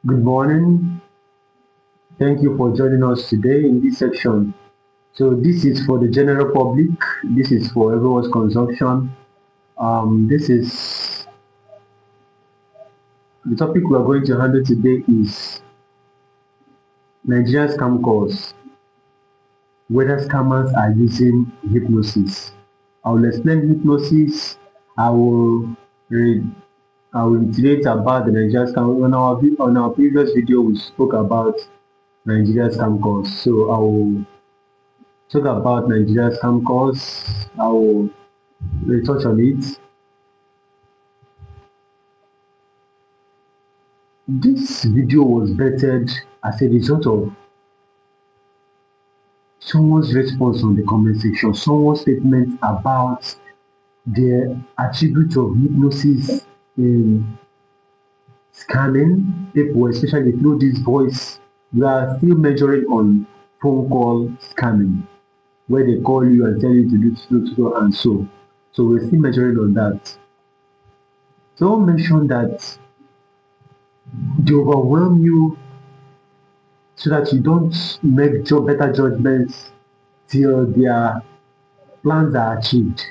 Good morning. Thank you for joining us today in this section. So this is for the general public. This is for everyone's consumption. This is the topic we are going to handle today is Nigerian scam calls. Whether scammers are using hypnosis. I will explain hypnosis. I will read. I will iterate about the Nigerian scam. On our previous video, we spoke about Nigerian scam calls. So I will talk about Nigerian scam calls. I will touch on it. This video was vetted as a result of someone's response on the comment section, someone's statement about the attribute of hypnosis in scamming people, especially through this voice. We are still measuring on phone call scamming, where they call you and tell you to do so and so. So we're still measuring on that. Someone mentioned that they overwhelm you so that you don't make better judgments till their plans are achieved.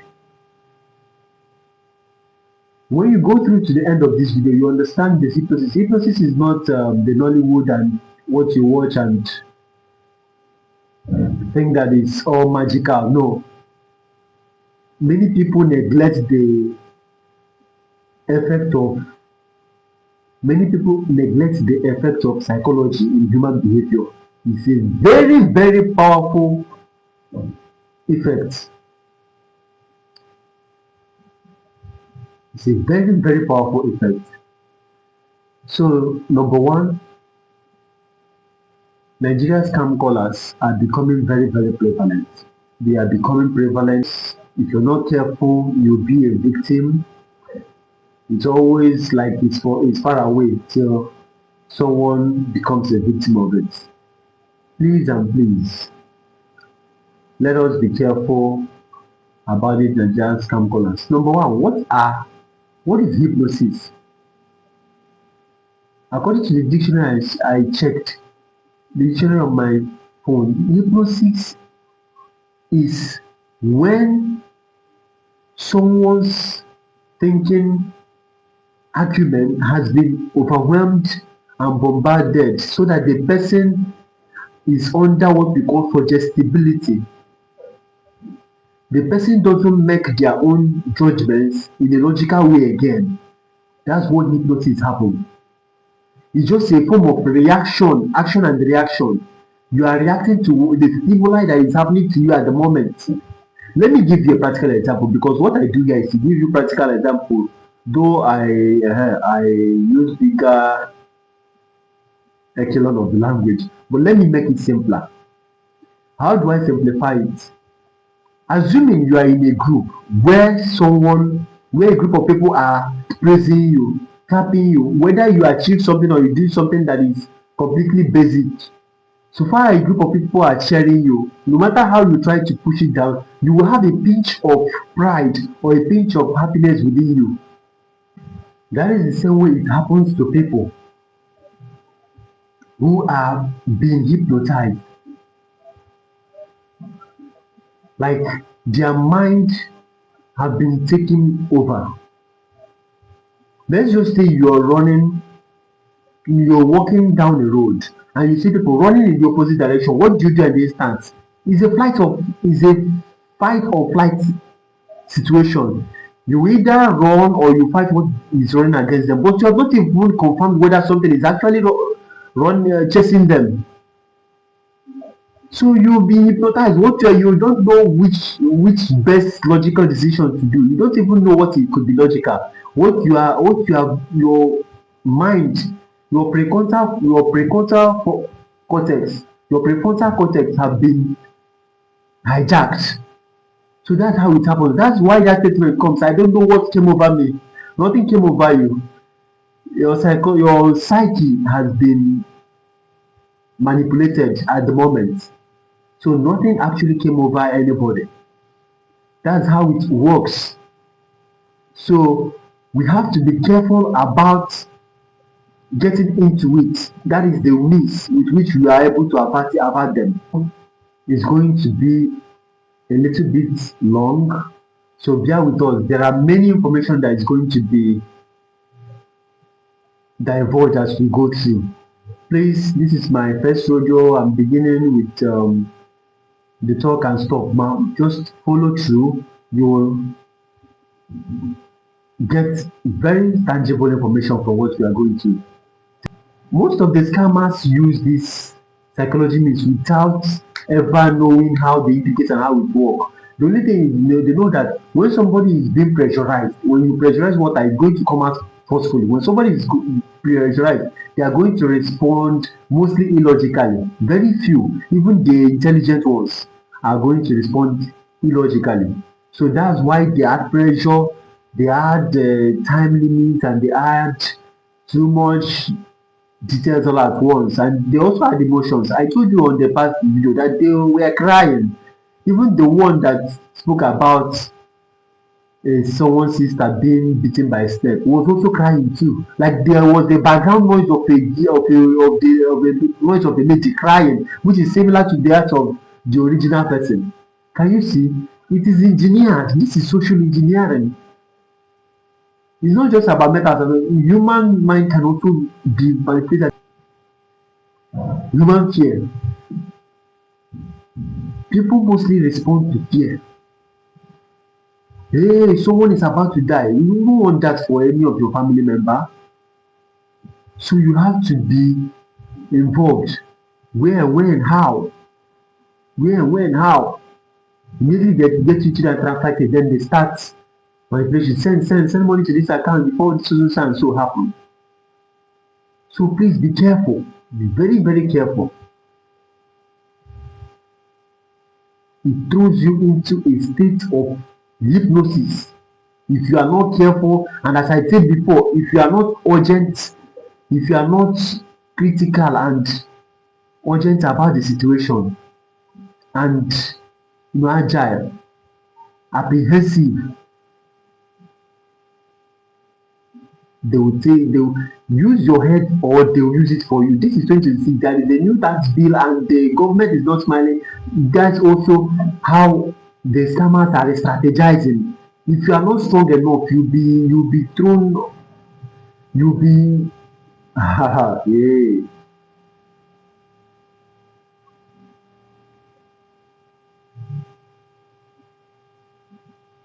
When you go through to the end of this video, you understand the hypnosis. Hypnosis is not the Nollywood and what you watch and think that it's all magical. No. Many people neglect the effect of psychology in human behavior. It's a very, very powerful effect. It's a very, very powerful effect. So, number one, Nigerian scam callers are becoming very, very prevalent. They are becoming prevalent. If you're not careful, you'll be a victim. It's always like it's far away till someone becomes a victim of it. Please and please, let us be careful about it, Nigerian scam callers. Number one, what is hypnosis? According to the dictionary I checked, the dictionary on my phone, hypnosis is when someone's thinking acumen has been overwhelmed and bombarded so that the person is under what we call suggestibility. The person doesn't make their own judgments in a logical way again. That's what hypnosis happens. It's just a form of reaction, action and reaction. You are reacting to the stimuli that is happening to you at the moment. Let me give you a practical example, because what I do here is to give you practical example. Though I use bigger echelon of the language, but let me make it simpler. How do I simplify it? Assuming you are in a group where a group of people are praising you, clapping you, whether you achieve something or you do something that is completely basic. So far a group of people are cheering you, no matter how you try to push it down, you will have a pinch of pride or a pinch of happiness within you. That is the same way it happens to people who are being hypnotized. Like their mind have been taken over. Let's just say you're walking down the road and you see people running in the opposite direction. What do you do at the instant? It's a fight or flight situation. You either run or you fight what is running against them, but you have not even confirmed whether something is actually chasing them. So you'll be hypnotized. You don't know which best logical decision to do. You don't even know what it could be logical. Your mind, your prefrontal cortex have been hijacked. So that's how it happens. That's why that statement comes. I don't know what came over me. Nothing came over you. Your psyche has been manipulated at the moment. So nothing actually came over anybody. That's how it works. So we have to be careful about getting into it. That is the means with which we are able to about them. It's going to be a little bit long, so bear with us. There are many information that is going to be divulged as we go through. Please, this is my first rodeo. I'm beginning with the talk and stop. Now, just follow through. You will get very tangible information from what we are going to. Most of the scammers use this psychology means without ever knowing how they indicate and how it works. The only thing is, they know that when somebody is being pressurized, when you pressurize water, it's going to come out forcefully. When somebody is pressurized, they are going to respond mostly illogically. Very few, even the intelligent ones, are going to respond illogically. So that's why they add pressure, they add time limit, and they add too much details all at once, and they also had emotions. I told you on the past video that they were crying. Even the one that spoke about someone's sister being beaten by a snake was also crying too. Like there was the background noise of a noise of a lady crying, which is similar to that of the original person. Can you see? It is engineered. This is social engineering. It's not just about metals. Human mind can also be manipulated. Human fear. People mostly respond to fear. Hey, someone is about to die. You don't want that for any of your family member. So you have to be involved. Where, when, how? Where, when, how? Immediately they get you to that transfer, then they start manipulation. Send money to this account before so and so happen. So please be careful. Be very, very careful. It throws you into a state of hypnosis if you are not careful. And as I said before, if you are not urgent, if you are not critical and urgent about the situation, and agile, apprehensive, they will use your head or they will use it for you. This is 2026. There is a new tax bill and the government is not smiling. That's also how the scammers are strategizing. If you are not strong enough, you'll be thrown, you'll be yeah.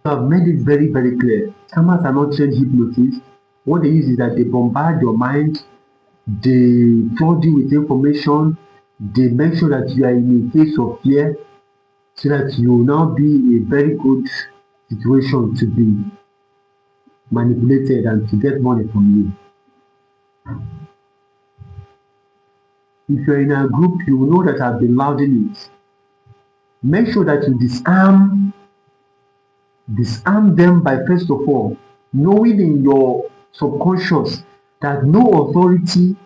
You have made it very, very clear. Scammers are not trained hypnotists. What they use is that they bombard your mind, they flood you with information, they make sure that you are in a phase of fear, so that you will now be a very good situation to be manipulated and to get money from you. If you're in a group, you will know that I've been louding it. Make sure that you disarm them by first of all knowing in your subconscious that no authority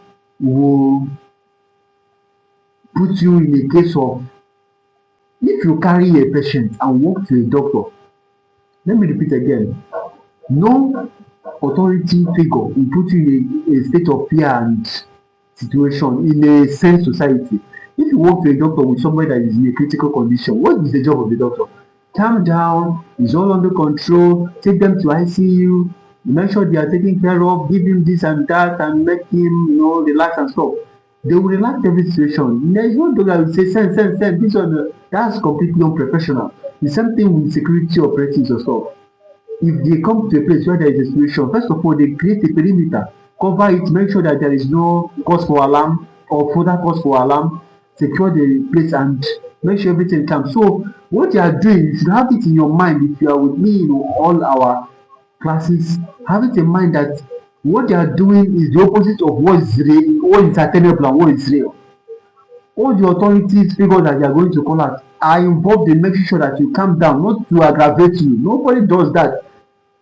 will put you in a case of, if you carry a patient and walk to a doctor, let me repeat again, no authority figure will put you in a state of fear and situation in a sane society. If you walk to a doctor with somebody that is in a critical condition, what is the job of the doctor? Calm down, it's all under control, take them to ICU, make sure they are taken care of, give him this and that, and make him relax and stuff. They will relax every situation. There is no doctor that will say, send this one. That's completely unprofessional. The same thing with security operatives or stuff. If they come to a place where there is a situation, first of all, they create a perimeter, cover it, make sure that there is no cause for alarm or further cause for alarm, secure the place and make sure everything comes. So what you are doing, you should have it in your mind. If you are with me in all our classes, have it in mind that what they are doing is the opposite of what is real, what is attainable and what is real. All the authorities figures that you are going to call out are involved in making sure that you calm down, not to aggravate you. Nobody does that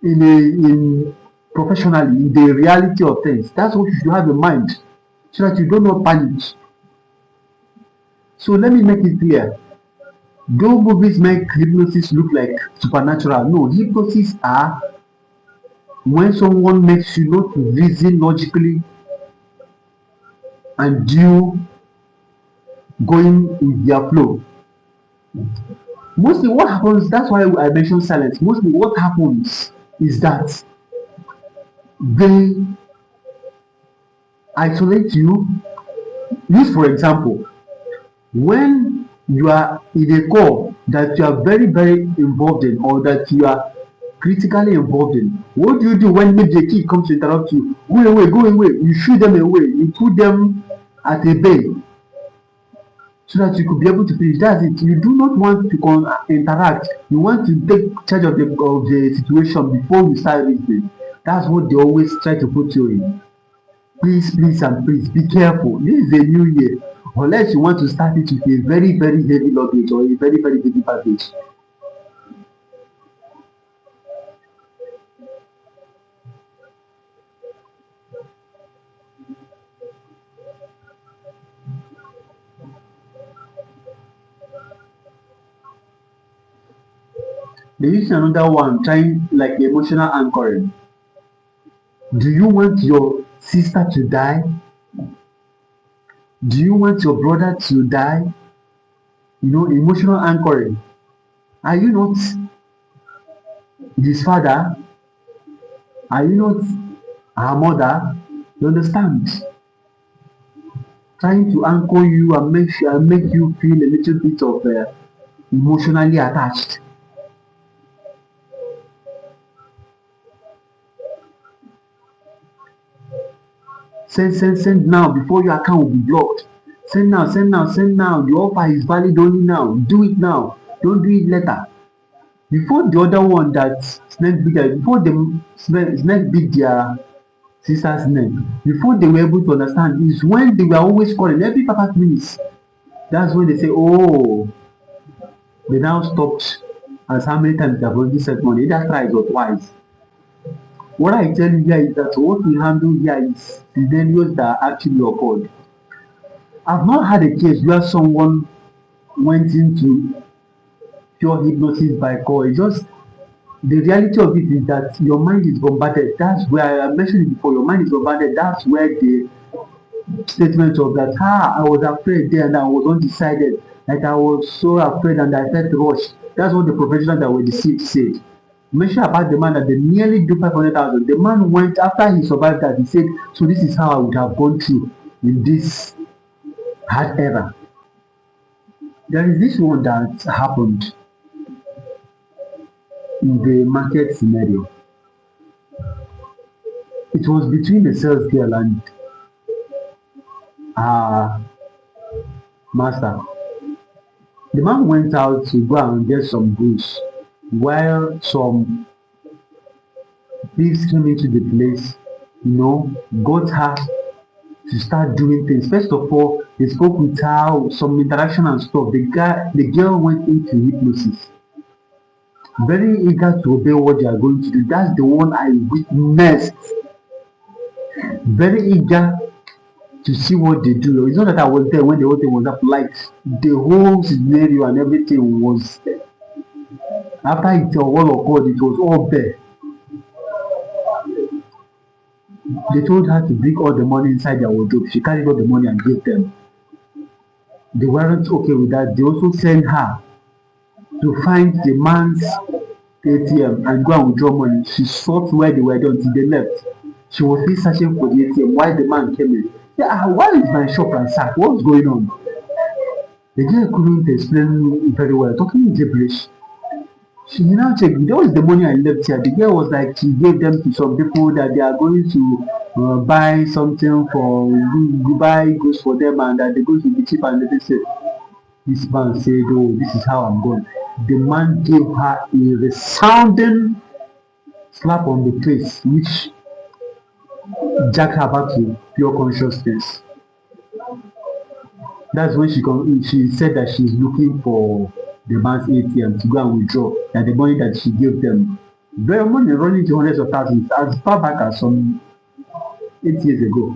in professionally, in the reality of things. That's what you should have in mind, so that you do not panic. So let me make it clear. Though movies make hypnosis look like supernatural, no, hypnosis are when someone makes you not to reason logically, and you going with their flow. Mostly what happens, that's why I mentioned silence. Mostly what happens is that they isolate you. Use for example, when you are in a call that you are very very involved in, or that you are critically involved in, what do you do when maybe a kid comes to interrupt you? Go away, go away. You shoot them away, you put them at a bay so that you could be able to finish. That's it. You do not want to interact. You want to take charge of the situation before you start listening. That's what they always try to put you in. Please, please, and please be careful. This is a new year. Unless you want to start it with a very, very heavy luggage or a very, very heavy package. There is another one trying like emotional anchoring. Do you want your sister to die? Do you want your brother to die? You know, emotional anchoring. Are you not his father? Are you not her mother? You understand? Trying to anchor you and make you feel a little bit of emotionally attached. Send now before your account will be blocked. Send now, send now, send now. The offer is valid only now. Do it now. Don't do it later. Before the other one that before the snake beat their sister's neck, before they were able to understand, is when they were always calling every 5 minutes. That's when they say, oh, they now stopped as how many times they have already sent money, either thrice or twice. What I tell you here is that what we handle here is scenarios that actually occurred. I've not had a case where someone went into pure hypnosis by call. It's just the reality of it is that your mind is bombarded. That's where I mentioned it before. Your mind is bombarded. That's where the statement of that, I was afraid there and I was undecided. Like I was so afraid and I felt rushed. That's what the professionals that were deceived said. Mention about the man that they nearly do 500,000. The man went after he survived that. He said, "So this is how I would have gone through in this hard era." There is this one that happened in the market scenario. It was between the sales girl and her master. The man went out to go and get some goods while some thieves came into the place, got her to start doing things. First of all, they spoke with her, some interaction and stuff. The girl went into hypnosis, very eager to obey what they are going to do. That's the one I witnessed. Very eager to see what they do. It's not that I was there when the whole thing was up. Like the whole scenario and everything was after it all occurred, it was all there. They told her to bring all the money inside their wardrobe. She carried all the money and gave them. They weren't okay with that. They also sent her to find the man's ATM and go and withdraw money. She sought where they were until they left. She was still searching for the ATM while the man came in. Yeah, why is my shop ransacked? What's going on? The girl couldn't explain very well, talking in gibberish. She now checked, that was the money I left here. The girl was like, she gave them to some people that they are going to buy something for, buy goods for them and that the goods will be cheap. And they said, this man said, oh, this is how I'm going. The man gave her a resounding slap on the face, which jacked her back to pure consciousness. That's when she said that she's looking for the man's ATM to go and withdraw that the money that she gave them. Very money running to hundreds of thousands as far back as some 8 years ago.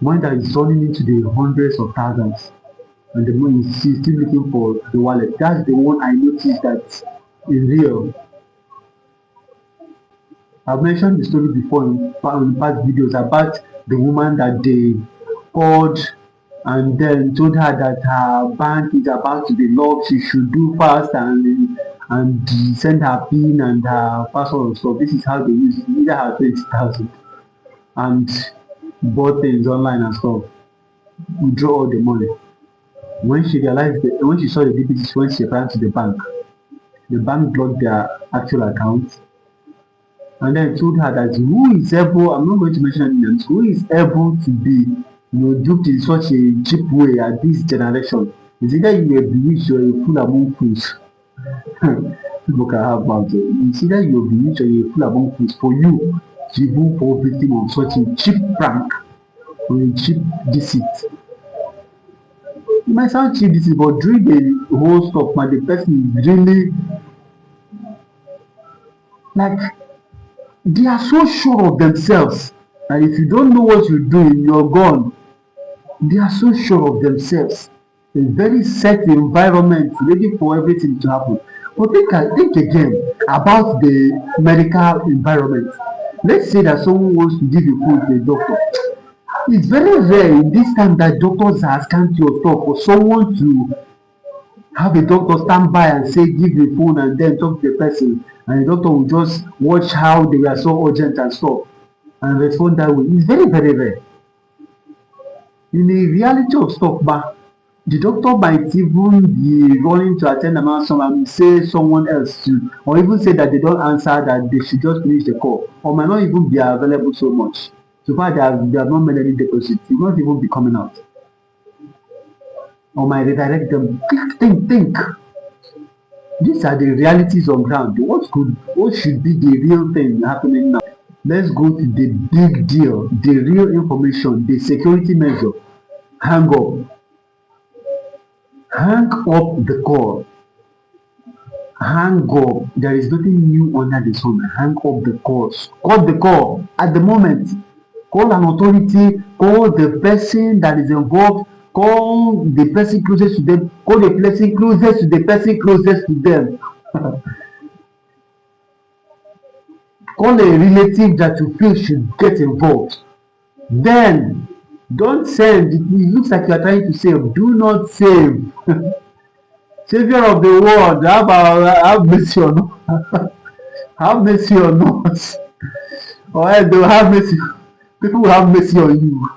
Money that is running into the hundreds of thousands. And the money she's still looking for the wallet. That's the one I noticed that is real. I've mentioned the story before in past videos about the woman that they called and then told her that her bank is about to be locked. She should do fast and send her PIN and her password and stuff. This is how they use it. Either her 20,000 and bought things online and stuff. Withdraw all the money. When she realized when she saw the DPT, when she ran to the bank blocked their actual account and then told her that who is able, I'm not going to mention any names, who is able to be duped in such a cheap way at this generation. It's either you are bewitched or a fool among fools. People can have about it. It's either you are bewitched or you are a fool among fools for you to even fall victim of such a cheap prank or a cheap deceit. It might sound cheap deceit, but during the whole stuff, man, the person is really like they are so sure of themselves. And if you don't know what you're doing, you're gone. They are so sure of themselves. A very set environment ready for everything to happen. But think again about the medical environment. Let's say that someone wants to give a phone to a doctor. It's very rare in this time that doctors are scanty or stuff for someone to have a doctor stand by and say give the phone and then talk to the person and the doctor will just watch how they were so urgent and stuff and respond that way. It's very, very rare. In the reality of stuff, but the doctor might even be running to attend another someone and say someone else to, or even say that they don't answer, that they should just finish the call, or might not even be available so much. So far, they have not made any deposit. It will not even be coming out. Or might redirect them. Think. These are the realities on ground. What should be the real thing happening now? Let's go to the big deal, the real information, the security measure. Hang up. Hang up the call. Hang up. There is nothing new under the sun. Hang up the calls. Cut the call at the moment. Call an authority. Call the person that is involved. Call the person closest to them. Call the person closest to the person closest to them. Call a relative that you feel should get involved. Then don't send. It looks like you are trying to save. Do not save. Savior of the world, have mercy on us. Have mercy on us. Or else they will have mercy. People will have mercy on you.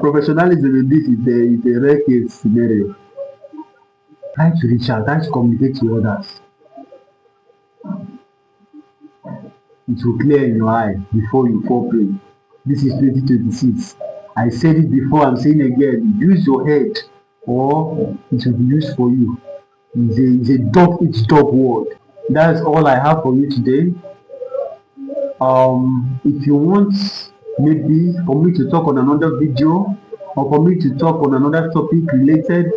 Professionalism in this is a rare case scenario. Try to reach out, try to communicate to others. It will clear in your eye before you fall prey. This is 2026. I said it before, I'm saying again. Use your head or it will be used for you. It's a dog eats dog word. That's all I have for you today. If you want maybe for me to talk on another video or for me to talk on another topic related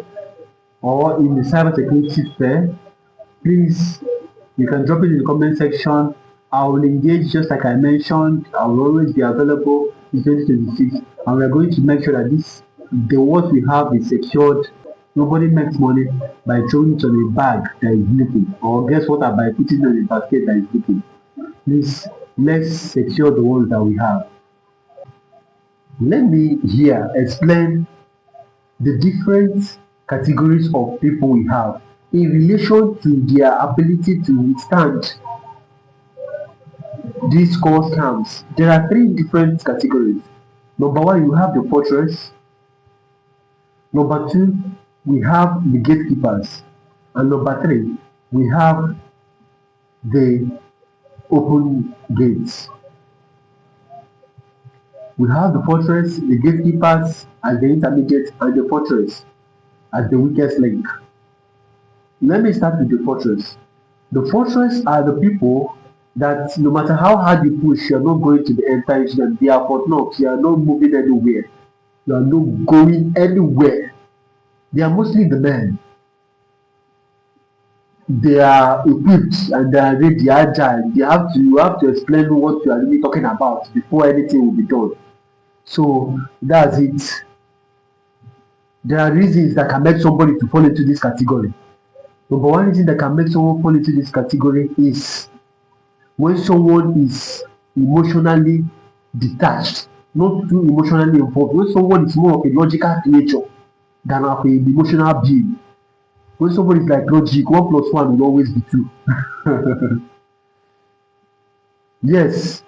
or in the cybersecurity sphere, please you can drop it in the comment section. I will engage just like I mentioned. I will always be available in 2026 and we are going to make sure that the what we have is secured. Nobody makes money by throwing it on a bag that is leaking, or guess what, by putting it on a basket that is leaking. Please, let's secure the ones that we have. Let me here explain the different categories of people we have in relation to their ability to withstand these call scams. There are 3 different categories. Number 1, you have the fortress. Number 2, we have the gatekeepers. And number 3, we have the open gates. We have the fortress, the gatekeepers, and the intermediate, and the fortress as the weakest link. Let me start with the fortress. The fortress are the people that no matter how hard you push, you are not going to enter into them. They are Fort Knox. You are not moving anywhere. You are not going anywhere. They are mostly the men. They are equipped and they are ready, agile. You have to explain what you are really talking about before anything will be done. So that's it. There are reasons that can make somebody to fall into this category. Number 1 reason that can make someone fall into this category is when someone is emotionally detached. not too emotionally involved. When someone is more of a logical nature than of an emotional being. When somebody is like logic, 1 plus 1 will always be 2. Yes.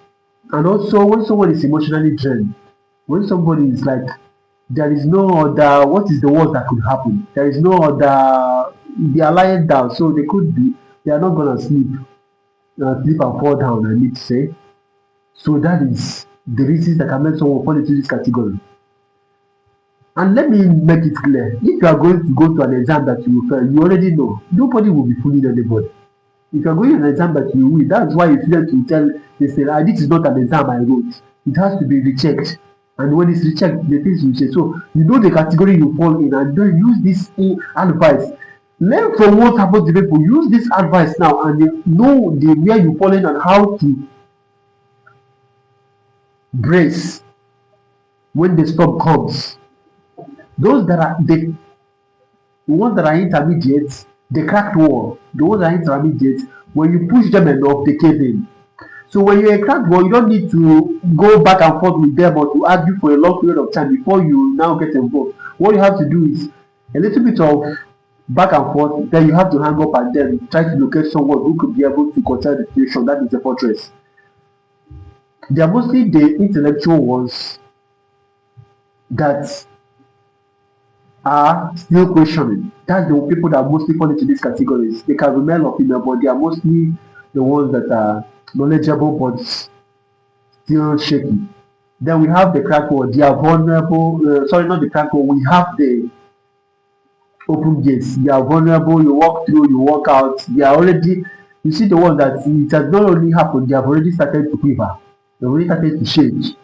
And also when someone is emotionally drained, when somebody is like, there is no other, what is the worst that could happen? There is no other, they are lying down, so they are not gonna sleep and fall down, I need to say. So that is the reasons that can make someone fall into this category. And let me make it clear, if you are going to go to an exam that you will fail, you already know nobody will be fooling anybody. If you are going to an exam that you will, that's why you student will tell they say, this is not an exam I wrote. It has to be rechecked. And when it's rechecked, the things will say. So you know the category you fall in, and then use this advice. Learn from what happened to people. Use this advice now, and know the where you fall in and how to brace when the storm comes. Those that are the ones that are intermediate, they cracked wall. The ones that are intermediate, when you push them enough, they cave in. So when you're a cracked wall, you don't need to go back and forth with them or to argue for a long period of time before you now get involved. What you have to do is a little bit of back and forth, then you have to hang up and then try to locate someone who could be able to control the situation. That is the fortress. They are mostly the intellectual ones that are still questioning. That's the people that mostly fall into these categories. They can be male or female, but they are mostly the ones that are knowledgeable but still shaky. Then we have the crack wall. They are vulnerable. Sorry, not the crack wall. We have the open gates. They are vulnerable. You walk through, you walk out. They are already. You see the ones that it has not only happened. They have already started to quiver. They already started to shake.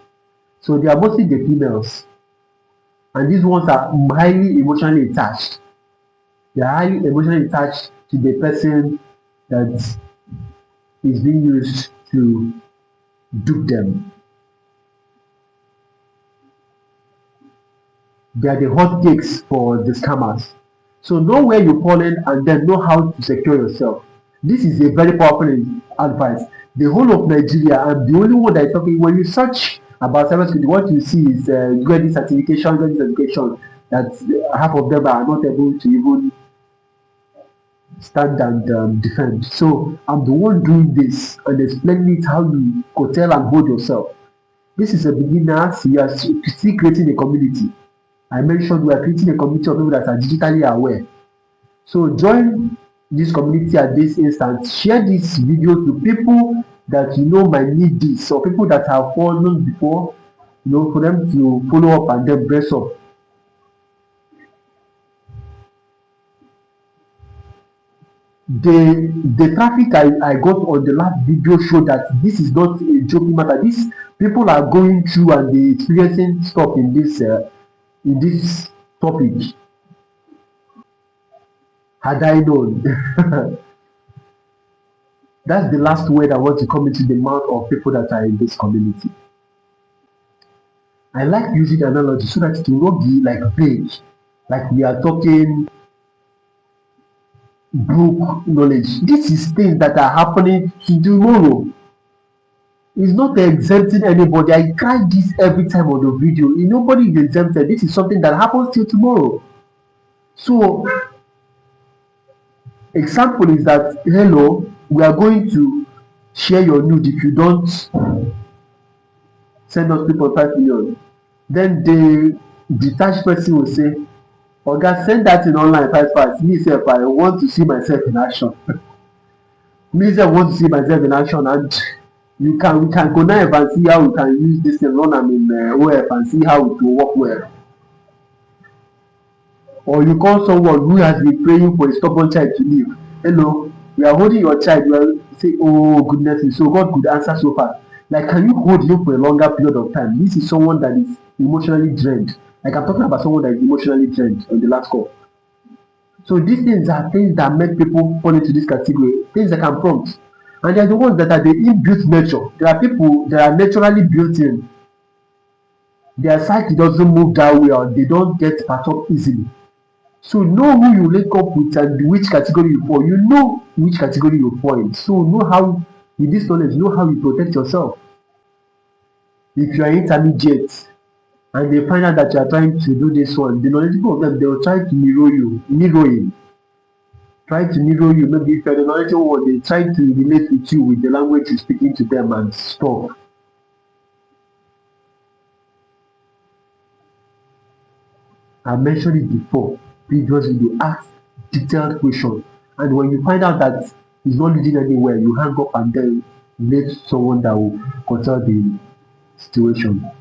So they are mostly the females. And these ones are highly emotionally attached. They are highly emotionally attached to the person that is being used to dupe them. They are the hot cakes for the scammers. So know where you fall in and then know how to secure yourself. This is a very powerful advice. The whole of Nigeria, I'm the only one that is talking. When you search about cybersecurity, what you see is get this certification, that half of them are not able to even stand and defend. So I'm the one doing this and explaining it how you curtail and hold yourself. This is a beginner. You are still creating a community. I mentioned we are creating a community of people that are digitally aware. So join this community at this instant. Share this video to people that you know might need this, or people that have fallen before, for them to follow up and then brace up. The traffic I got on the last video showed that this is not a joking matter. These people are going through and they experiencing stuff in this topic. Had I known. That's the last word I want to come into the mouth of people that are in this community. I like using analogy so that it will not be like vague, like we are talking book knowledge. This is things that are happening tomorrow. It's not exempting anybody. I cry this every time on the video. Nobody is exempted. This is something that happens till tomorrow. So example is that, hello, we are going to share your nude if you don't send us 3.5 million. Then the detached person will say, Oga, send that in online fast. Me self, I want to see myself in action. Me self want to see myself in action, and we can go now and see how we can use this thing, run them in OF and see how it will work well. Or you call someone who has been praying for a stubborn child to live. Hello, we are holding your child. You are say, oh goodness, so God could answer so fast. Like, can you hold him for a longer period of time? This is someone that is emotionally drained. Like, I'm talking about someone that is emotionally drained on the last call. So these things are things that make people fall into this category, things that can prompt. And they're the ones that are the inbuilt nature. There are people that are naturally built in. Their psyche doesn't move that way, or they don't get part up easily. So know who you link up with and which category you fall. You know which category you fall in. So know how, with this knowledge, know how you protect yourself. If you are intermediate and they find out that you are trying to do this one, the knowledgeable of them, they will try to try to mirror you. Maybe if you are the knowledgeable one, they try to relate with you with the language you're speaking to them and stuff. I mentioned it before previously. You ask detailed questions, and when you find out that it's not leading anywhere, you hang up and then let someone that will control the situation.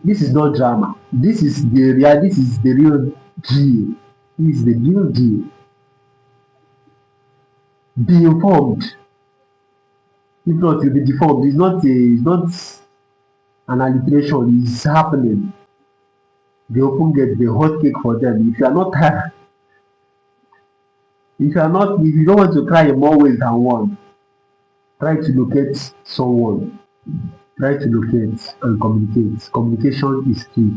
This is not drama. This is the real. This is the real deal. This is the real deal. Be informed. If not, you'll be deformed. It's not an alliteration. It's happening. They open get the hot cake for them. If you are not if you don't want to cry in more ways than one, try to locate someone. Try to locate and communicate. Communication is key.